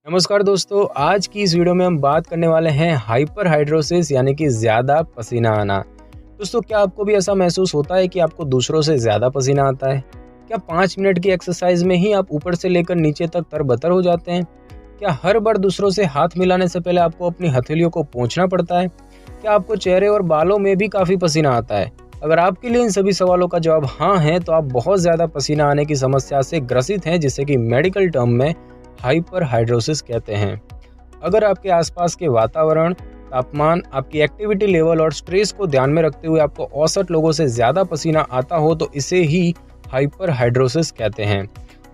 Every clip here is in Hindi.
नमस्कार दोस्तों, आज की इस वीडियो में हम बात करने वाले हैं हाइपरहाइड्रोसिस यानी कि ज़्यादा पसीना आना। दोस्तों, क्या आपको भी ऐसा महसूस होता है कि आपको दूसरों से ज़्यादा पसीना आता है? क्या 5 मिनट की एक्सरसाइज में ही आप ऊपर से लेकर नीचे तक तरबतर हो जाते हैं? क्या हर बार दूसरों से हाथ मिलाने से पहले आपको अपनी हथेलियों को पोंछना पड़ता है? क्या आपको चेहरे और बालों में भी काफ़ी पसीना आता है? अगर आपके लिए इन सभी सवालों का जवाब हाँ है, तो आप बहुत ज़्यादा पसीना आने की समस्या से ग्रसित हैं, जिसे कि मेडिकल टर्म में हाइपरहाइड्रोसिस कहते हैं। अगर आपके आसपास के वातावरण, तापमान, आपकी एक्टिविटी लेवल और स्ट्रेस को ध्यान में रखते हुए आपको औसत लोगों से ज़्यादा पसीना आता हो, तो इसे ही हाइपरहाइड्रोसिस कहते हैं।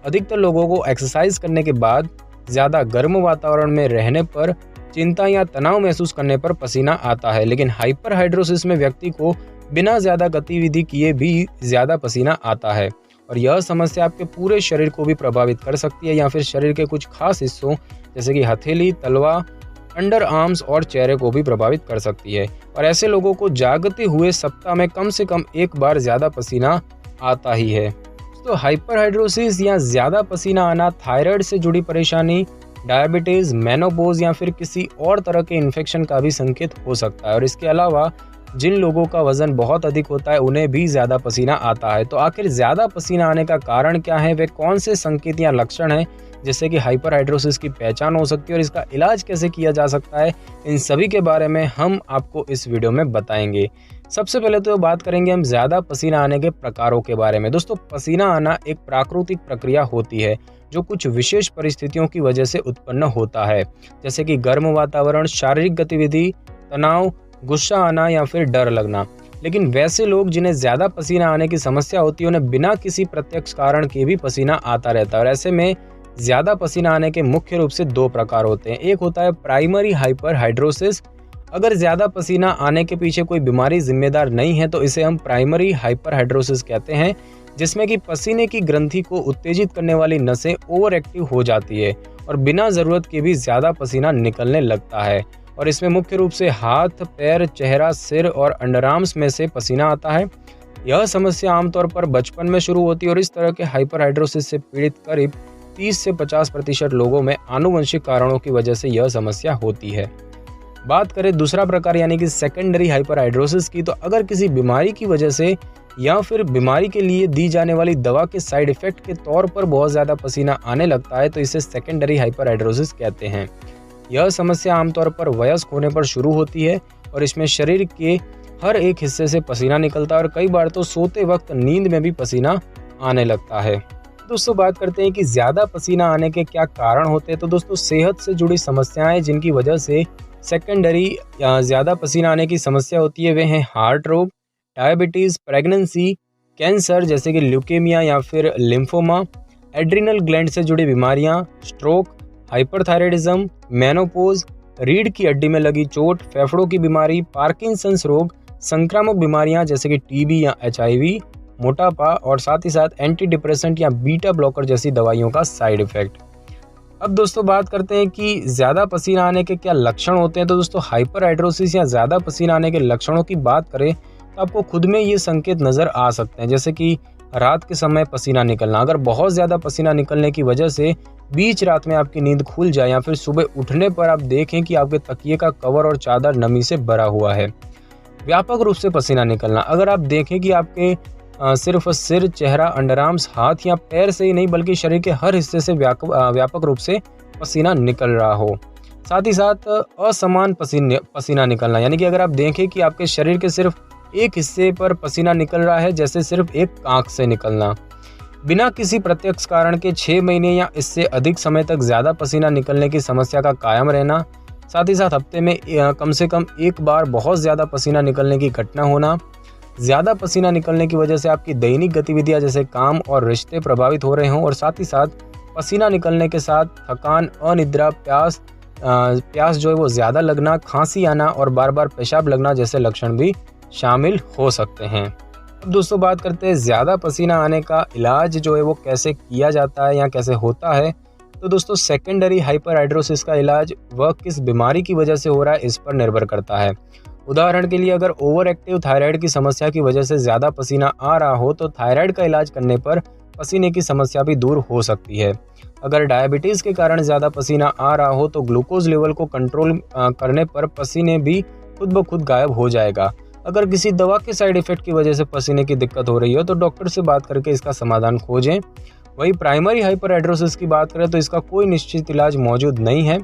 अधिकतर लोगों को एक्सरसाइज करने के बाद ज़्यादा गर्म वातावरण में रहने पर, चिंता या तनाव महसूस करने पर पसीना आता है, लेकिन हाइपरहाइड्रोसिस में व्यक्ति को बिना ज़्यादा गतिविधि किए भी ज़्यादा पसीना आता है और यह समस्या आपके पूरे शरीर को भी प्रभावित कर सकती है या फिर शरीर के कुछ खास हिस्सों जैसे कि हथेली, तलवा, अंडर आर्म्स और चेहरे को भी प्रभावित कर सकती है। और ऐसे लोगों को जागते हुए सप्ताह में कम से कम एक बार ज़्यादा पसीना आता ही है। तो हाइपरहाइड्रोसिस या ज़्यादा पसीना आना थायराइड से जुड़ी परेशानी, डायबिटीज़, मेनोपॉज या फिर किसी और तरह के इन्फेक्शन का भी संकेत हो सकता है। और इसके अलावा जिन लोगों का वजन बहुत अधिक होता है उन्हें भी ज़्यादा पसीना आता है। तो आखिर ज़्यादा पसीना आने का कारण क्या है, वे कौन से संकेत या लक्षण हैं जिससे कि हाइपरहाइड्रोसिस की पहचान हो सकती है और इसका इलाज कैसे किया जा सकता है, इन सभी के बारे में हम आपको इस वीडियो में बताएंगे। सबसे पहले तो बात करेंगे हम ज़्यादा पसीना आने के प्रकारों के बारे में। दोस्तों, पसीना आना एक प्राकृतिक प्रक्रिया होती है जो कुछ विशेष परिस्थितियों की वजह से उत्पन्न होता है, जैसे कि गर्म वातावरण, शारीरिक गतिविधि, तनाव, गुस्सा आना या फिर डर लगना। लेकिन वैसे लोग जिन्हें ज़्यादा पसीना आने की समस्या होती है उन्हें बिना किसी प्रत्यक्ष कारण के भी पसीना आता रहता है। और ऐसे में ज़्यादा पसीना आने के मुख्य रूप से दो प्रकार होते हैं। एक होता है प्राइमरी हाइपरहाइड्रोसिस। अगर ज़्यादा पसीना आने के पीछे कोई बीमारी जिम्मेदार नहीं है तो इसे हम प्राइमरी हाइपरहाइड्रोसिस कहते हैं, जिसमें कि पसीने की ग्रंथि को उत्तेजित करने वाली नसें ओवर एक्टिव हो जाती है और बिना ज़रूरत के भी ज़्यादा पसीना निकलने लगता है। और इसमें मुख्य रूप से हाथ, पैर, चेहरा, सिर और अंडरआर्म्स में से पसीना आता है। यह समस्या आमतौर पर बचपन में शुरू होती है और इस तरह के हाइपरहाइड्रोसिस से पीड़ित करीब 30 से 50% लोगों में आनुवंशिक कारणों की वजह से यह समस्या होती है। बात करें दूसरा प्रकार यानी कि सेकेंडरी हाइपरहाइड्रोसिस की, तो अगर किसी बीमारी की वजह से या फिर बीमारी के लिए दी जाने वाली दवा के साइड इफेक्ट के तौर पर बहुत ज़्यादा पसीना आने लगता है तो इसे सेकेंडरी हाइपरहाइड्रोसिस कहते हैं। यह समस्या आमतौर पर वयस्क होने पर शुरू होती है और इसमें शरीर के हर एक हिस्से से पसीना निकलता है और कई बार तो सोते वक्त नींद में भी पसीना आने लगता है। दोस्तों, बात करते हैं कि ज़्यादा पसीना आने के क्या कारण होते हैं। तो दोस्तों, सेहत से जुड़ी समस्याएं जिनकी वजह से सेकेंडरी या ज़्यादा पसीना आने की समस्या होती है वे हैं हार्ट रोग, डायबिटीज़, प्रेगनेंसी, कैंसर जैसे कि ल्यूकेमिया या फिर लिम्फोमा, एड्रिनल ग्लैंड से जुड़ी बीमारियां, स्ट्रोक, हाइपरथायराइडिज्म, मेनोपॉज, रीढ़ की हड्डी में लगी चोट, फेफड़ों की बीमारी, पार्किंसंस रोग, संक्रामक बीमारियां जैसे कि टीबी या एचआईवी, मोटापा और साथ ही साथ एंटी डिप्रेसेंट या बीटा ब्लॉकर जैसी दवाइयों का साइड इफेक्ट। अब दोस्तों, बात करते हैं कि ज़्यादा पसीना आने के क्या लक्षण होते हैं। तो दोस्तों, हाइपरहाइड्रोसिस या ज़्यादा पसीना आने के लक्षणों की बात करें तो आपको खुद में ये संकेत नज़र आ सकते हैं, जैसे कि रात के समय पसीना निकलना। अगर बहुत ज़्यादा पसीना निकलने की वजह से बीच रात में आपकी नींद खुल जाए या फिर सुबह उठने पर आप देखें कि आपके तकिए का कवर और चादर नमी से भरा हुआ है। व्यापक रूप से पसीना निकलना, अगर आप देखें कि आपके सिर्फ सिर, चेहरा, अंडरआर्म्स, हाथ या पैर से ही नहीं बल्कि शरीर के हर हिस्से से व्यापक रूप से पसीना निकल रहा हो। साथ ही साथ असमान पसीना निकलना, यानी कि अगर आप देखें कि आपके शरीर के सिर्फ एक हिस्से पर पसीना निकल रहा है, जैसे सिर्फ एक आंख से निकलना। बिना किसी प्रत्यक्ष कारण के 6 महीने या इससे अधिक समय तक ज़्यादा पसीना निकलने की समस्या का कायम रहना। साथ ही साथ हफ्ते में कम से कम एक बार बहुत ज़्यादा पसीना निकलने की घटना होना। ज़्यादा पसीना निकलने की वजह से आपकी दैनिक गतिविधियां जैसे काम और रिश्ते प्रभावित हो रहे हों और साथ ही साथ पसीना निकलने के साथ थकान, अनिद्रा, प्यास जो है वो ज़्यादा लगना, खांसी आना और बार बार पेशाब लगना जैसे लक्षण भी शामिल हो सकते हैं। अब दोस्तों, बात करते हैं ज़्यादा पसीना आने का इलाज जो है वो कैसे किया जाता है या कैसे होता है। तो दोस्तों, सेकेंडरी हाइपरहाइड्रोसिस का इलाज वह किस बीमारी की वजह से हो रहा है इस पर निर्भर करता है। उदाहरण के लिए, अगर ओवर एक्टिव थायराइड की समस्या की वजह से ज़्यादा पसीना आ रहा हो तो थायराइड का इलाज करने पर पसीने की समस्या भी दूर हो सकती है। अगर डायबिटीज़ के कारण ज़्यादा पसीना आ रहा हो तो ग्लूकोज लेवल को कंट्रोल करने पर पसीने भी खुद ब खुद गायब हो जाएगा। अगर किसी दवा के साइड इफ़ेक्ट की वजह से पसीने की दिक्कत हो रही हो तो डॉक्टर से बात करके इसका समाधान खोजें। वही प्राइमरी हाइपरहाइड्रोसिस की बात करें तो इसका कोई निश्चित इलाज मौजूद नहीं है,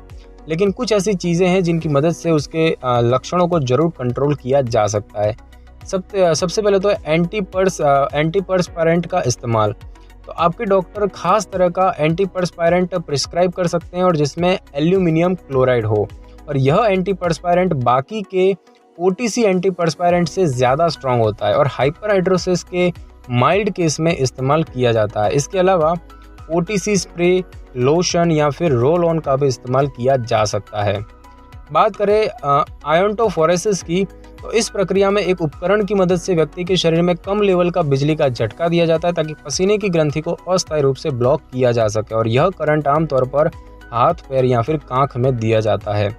लेकिन कुछ ऐसी चीज़ें हैं जिनकी मदद से उसके लक्षणों को ज़रूर कंट्रोल किया जा सकता है। सबसे पहले तो है एंटीपर्सपायरेंट का इस्तेमाल। तो आपके डॉक्टर खास तरह का एंटीपर्सपायरेंट प्रिस्क्राइब कर सकते हैं और जिसमें एल्यूमिनियम क्लोराइड हो, और यह एंटीपर्सपायरेंट बाकी के ओटीसी एंटीपर्सपायरेंट से ज़्यादा स्ट्रॉन्ग होता है और हाइपरहाइड्रोसिस के माइल्ड केस में इस्तेमाल किया जाता है। इसके अलावा ओटीसी स्प्रे, लोशन या फिर रोल ऑन का भी इस्तेमाल किया जा सकता है। बात करें आयोंटोफोरेसिस की, तो इस प्रक्रिया में एक उपकरण की मदद से व्यक्ति के शरीर में कम लेवल का बिजली का झटका दिया जाता है ताकि पसीने की ग्रंथि को अस्थायी रूप से ब्लॉक किया जा सके, और यह करंट आमतौर पर हाथ, पैर या फिर कांख में दिया जाता है।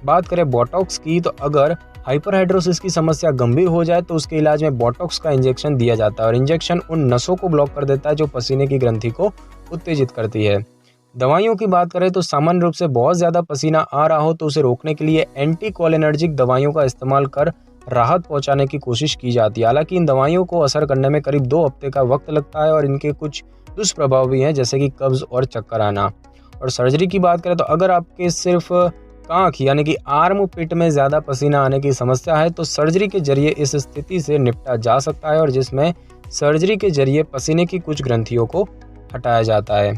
बात करें बोटॉक्स की, तो अगर हाइपरहाइड्रोसिस की समस्या गंभीर हो जाए तो उसके इलाज में बोटॉक्स का इंजेक्शन दिया जाता है, और इंजेक्शन उन नसों को ब्लॉक कर देता है जो पसीने की ग्रंथि को उत्तेजित करती है। दवाइयों की बात करें तो सामान्य रूप से बहुत ज़्यादा पसीना आ रहा हो तो उसे रोकने के लिए एंटीकोलिनर्जिक दवाइयों का इस्तेमाल कर राहत पहुंचाने की कोशिश की जाती है। हालांकि इन दवाइयों को असर करने में करीब 2 हफ्ते का वक्त लगता है और इनके कुछ दुष्प्रभाव भी हैं, जैसे कि कब्ज और चक्कर आना। और सर्जरी की बात करें तो अगर आपके सिर्फ कांख यानी कि आर्म पिट में ज़्यादा पसीना आने की समस्या है तो सर्जरी के जरिए इस स्थिति से निपटा जा सकता है, और जिसमें सर्जरी के जरिए पसीने की कुछ ग्रंथियों को हटाया जाता है।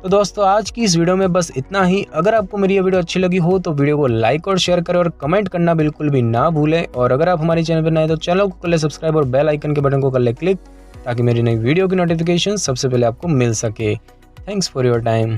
तो दोस्तों, आज की इस वीडियो में बस इतना ही। अगर आपको मेरी ये वीडियो अच्छी लगी हो तो वीडियो को लाइक और शेयर करें और कमेंट करना बिल्कुल भी ना भूलें, और अगर आप हमारे चैनल पर नए तो चैनल को कर ले सब्सक्राइब और बेल आइकन के बटन को कर ले क्लिक, ताकि मेरी नई वीडियो की नोटिफिकेशन सबसे पहले आपको मिल सके। Thanks for your time.